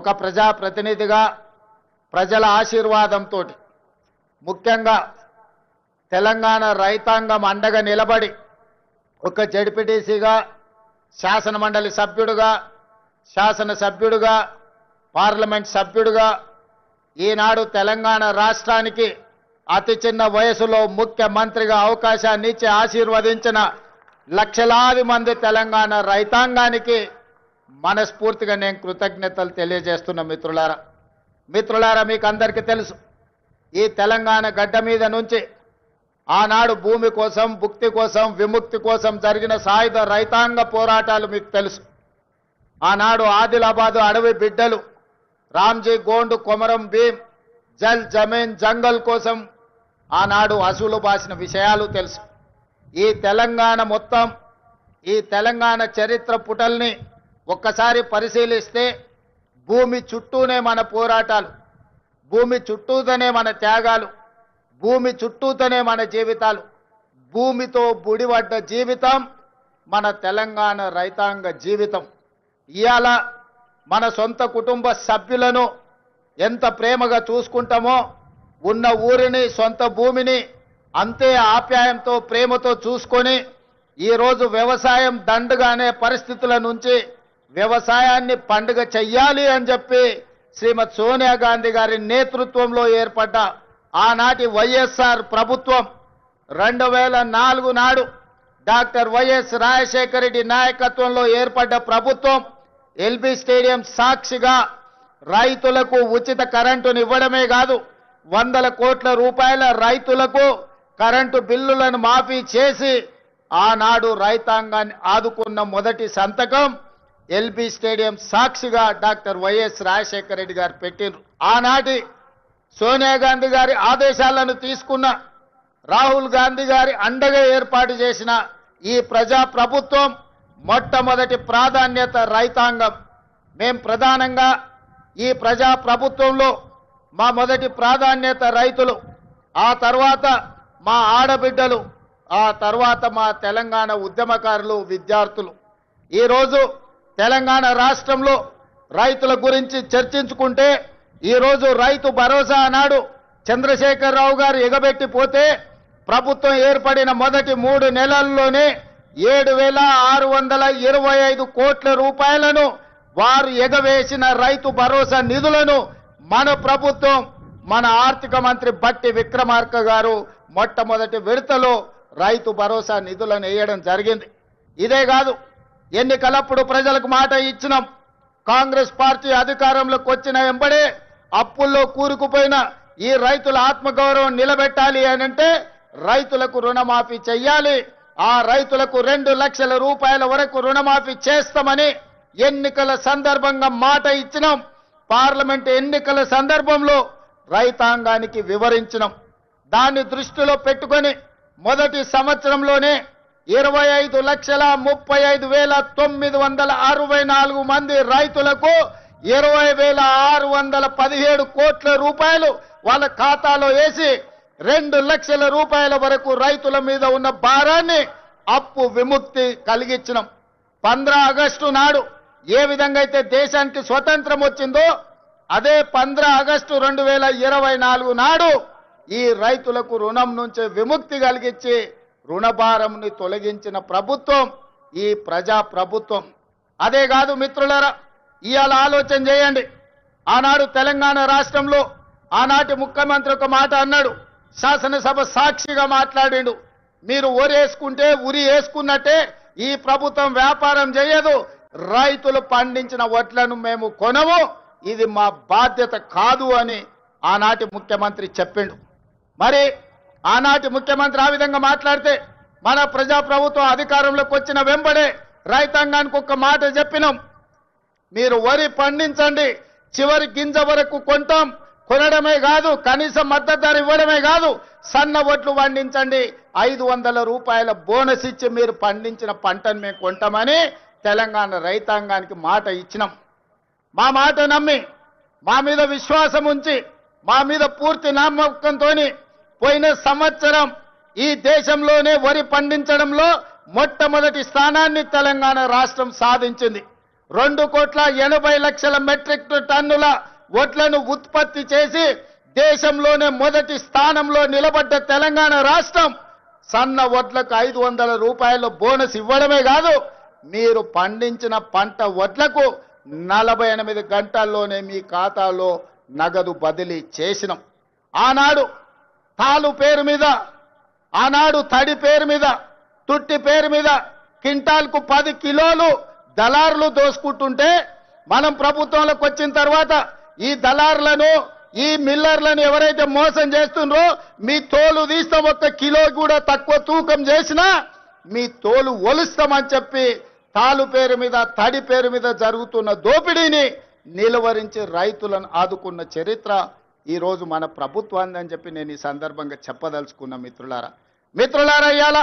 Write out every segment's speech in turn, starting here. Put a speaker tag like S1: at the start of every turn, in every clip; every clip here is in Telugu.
S1: ఒక ప్రజాప్రతినిధిగా ప్రజల ఆశీర్వాదంతో ముఖ్యంగా తెలంగాణ రైతాంగం అండగా నిలబడి ఒక జడ్పీటీసీగా శాసనమండలి సభ్యుడిగా శాసనసభ్యుడిగా పార్లమెంట్ సభ్యుడిగా ఈనాడు తెలంగాణ రాష్ట్రానికి అతి చిన్న వయసులో ముఖ్యమంత్రిగా అవకాశాన్ని ఇచ్చి ఆశీర్వదించిన లక్షలాది మంది తెలంగాణ రైతాంగానికి మనస్ఫూర్తిగా నేను కృతజ్ఞతలు తెలియజేస్తున్న మిత్రులారా మీకు అందరికీ తెలుసు ఈ తెలంగాణ గడ్డ మీద నుంచి ఆనాడు భూమి కోసం భుక్తి కోసం విముక్తి కోసం జరిగిన సాయుధ రైతాంగ పోరాటాలు మీకు తెలుసు ఆనాడు ఆదిలాబాదు అడవి బిడ్డలు రామ్జీ గోండు కొమరం భీం జల్ జమీన్ జంగల్ కోసం ఆనాడు అసూలు బాసిన విషయాలు తెలుసు ఈ తెలంగాణ మొత్తం ఈ తెలంగాణ చరిత్ర పుటల్ని ఒక్కసారి పరిశీలిస్తే భూమి చుట్టూనే మన పోరాటాలు భూమి చుట్టూతోనే మన త్యాగాలు భూమి చుట్టూతోనే మన జీవితాలు భూమితో బుడిపడ్డ జీవితం మన తెలంగాణ రైతాంగ జీవితం ఇయాల మన సొంత కుటుంబ సభ్యులను ఎంత ప్రేమగా చూసుకుంటామో ఉన్న ఊరిని సొంత భూమిని అంతే ఆప్యాయంతో ప్రేమతో చూసుకొని ఈరోజు వ్యవసాయం దండుగానే పరిస్థితుల నుంచి వ్యవసాయాన్ని పండుగ చెయ్యాలి అని చెప్పి శ్రీమతి సోనియా గాంధీ గారి నేతృత్వంలో ఏర్పడ్డ ఆనాటి వైఎస్ఆర్ ప్రభుత్వం 2004 నాడు డాక్టర్ వైఎస్ రాజశేఖర రెడ్డి నాయకత్వంలో ఏర్పడ్డ ప్రభుత్వం ఎల్బీ స్టేడియం సాక్షిగా రైతులకు ఉచిత కరెంటును ఇవ్వడమే కాదు 100 కోట్ల రూపాయల రైతులకు కరెంటు బిల్లులను మాఫీ చేసి ఆనాడు రైతాంగాన్ని ఆదుకున్న మొదటి సంతకం ఎల్బీ స్టేడియం సాక్షిగా డాక్టర్ వైఎస్ రాజశేఖర రెడ్డి గారు పెట్టిండ్రు ఆనాటి సోనియా గాంధీ గారి ఆదేశాలను తీసుకున్న రాహుల్ గాంధీ గారి అండగా ఏర్పాటు చేసిన ఈ ప్రజా ప్రభుత్వం మొట్టమొదటి ప్రాధాన్యత రైతాంగం మేం ప్రధానంగా ఈ ప్రజా ప్రభుత్వంలో మా మొదటి ప్రాధాన్యత రైతులు ఆ తర్వాత మా ఆడబిడ్డలు ఆ తర్వాత మా తెలంగాణ ఉద్యమకారులు విద్యార్థులు ఈరోజు తెలంగాణ రాష్ట్రంలో రైతుల గురించి చర్చించుకుంటే ఈరోజు రైతు భరోసా అన్నాడు చంద్రశేఖరరావు గారు ఎగబెట్టిపోతే ప్రభుత్వం ఏర్పడిన మొదటి 3 నెలల్లోనే 7,625 కోట్ల రూపాయలను వారు ఎగవేసిన రైతు భరోసా నిధులను మన ప్రభుత్వం మన ఆర్థిక మంత్రి బట్టి విక్రమార్క గారు మొట్టమొదటి విడతలో రైతు భరోసా నిధులను వేయడం జరిగింది ఇదే కాదు ఎన్నికలప్పుడు ప్రజలకు మాట ఇచ్చినాం కాంగ్రెస్ పార్టీ అధికారంలోకి వచ్చిన వెంబడే అప్పుల్లో కూరుకుపోయిన ఈ రైతుల ఆత్మగౌరవం నిలబెట్టాలి అనంటే రైతులకు రుణమాఫీ చెయ్యాలి ఆ రైతులకు 2 లక్షల రూపాయల వరకు రుణమాఫీ చేస్తామని ఎన్నికల సందర్భంగా మాట ఇచ్చినాం పార్లమెంట్ ఎన్నికల సందర్భంలో రైతాంగానికి వివరించినాం దాన్ని దృష్టిలో పెట్టుకొని మొదటి సంవత్సరంలోనే 25,35,964 మంది రైతులకు 20,617 కోట్ల రూపాయలు వాళ్ళ ఖాతాలో వేసి 2 లక్షల రూపాయల వరకు రైతుల మీద ఉన్న భారాన్ని అప్పు విముక్తి కలిగించినాం 15 ఆగస్టు నాడు ఏ విధంగా అయితే దేశానికి స్వతంత్రం వచ్చిందో అదే 15 ఆగస్టు 2024 నాడు ఈ రైతులకు రుణం నుంచి విముక్తి కలిగించి రుణభారంని తొలగించిన ప్రభుత్వం ఈ ప్రజా ప్రభుత్వం అదే కాదు మిత్రులారా ఇయాల ఆలోచన చేయండి ఆనాడు తెలంగాణ రాష్ట్రంలో ఆనాటి ముఖ్యమంత్రి ఒక మాట అన్నాడు శాసనసభ సాక్షిగా మాట్లాడిండు మీరు ఓరేసుకుంటే ఉరి వేసుకున్నట్టే ఈ ప్రభుత్వం వ్యాపారం చేయదు రైతులు పండించిన వడ్లను మేము కొనము ఇది మా బాధ్యత కాదు అని ఆనాటి ముఖ్యమంత్రి చెప్పిండు మరి ఆనాటి ముఖ్యమంత్రి ఆ విధంగా మాట్లాడితే మన ప్రజా ప్రభుత్వం అధికారంలోకి వచ్చిన వెంబడే రైతాంగానికి ఒక మాట చెప్పినాం మీరు వరి పండించండి చివరి గింజ వరకు కొంటాం కొనడమే కాదు కనీస మద్దతు ధర ఇవ్వడమే కాదు సన్న వడ్లు పండించండి 500 రూపాయల బోనస్ ఇచ్చి మీరు పండించిన పంటను మేము కొంటామని తెలంగాణ రైతాంగానికి మాట ఇచ్చినాం మా మాట నమ్మి మా మీద విశ్వాసం ఉంచి మా మీద పూర్తి నమ్మకంతో పోయిన సంవత్సరం ఈ దేశంలోనే వరి పండించడంలో మొట్టమొదటి స్థానాన్ని తెలంగాణ రాష్ట్రం సాధించింది 2,80,00,000 మెట్రిక్ టన్నుల వడ్లను ఉత్పత్తి చేసి దేశంలోనే మొదటి స్థానంలో నిలబడ్డ తెలంగాణ రాష్ట్రం సన్న వడ్లకు 500 రూపాయల బోనస్ ఇవ్వడమే కాదు, మీరు పండించిన పంట వడ్లకు 48 గంటల్లోనే మీ ఖాతాలో నగదు బదిలీ చేసినాం. ఆనాడు తాలు పేరు మీద, ఆనాడు తడి పేరు మీద, తుట్టి పేరు మీద క్వింటాల్కు 10 కిలోలు దళారులు దోసుకుంటుంటే మనం ప్రభుత్వంలోకి వచ్చిన తర్వాత ఈ దళారులను, ఈ మిల్లర్లను ఎవరైతే మోసం చేస్తుండ్రో మీ తోలు తీస్తాం, 1 కిలో కూడా తక్కువ తూకం చేసినా మీ తోలు ఒలుస్తామని చెప్పి తాలు పేరు మీద, తడి పేరు మీద జరుగుతున్న దోపిడీని నిలువరించి రైతులను ఆదుకున్న చరిత్ర ఈ రోజు మన ప్రభుత్వాన్ని అని చెప్పి నేను ఈ సందర్భంగా చెప్పదలుచుకున్న మిత్రులారా ఇయాల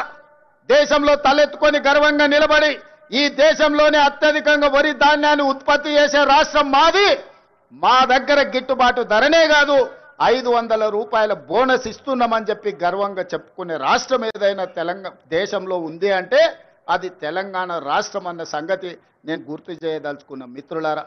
S1: దేశంలో తలెత్తుకొని గర్వంగా నిలబడి ఈ దేశంలోనే అత్యధికంగా వరి ధాన్యాన్ని ఉత్పత్తి చేసే రాష్ట్రం మాది. మా దగ్గర గిట్టుబాటు ధరనే కాదు 500 రూపాయల బోనస్ ఇస్తున్నామని చెప్పి గర్వంగా చెప్పుకునే రాష్ట్రం ఏదైనా తెలంగాణ దేశంలో ఉంది అంటే అది తెలంగాణ రాష్ట్రం అన్న సంగతి నేను గుర్తు చేయదలుచుకున్న మిత్రులారా.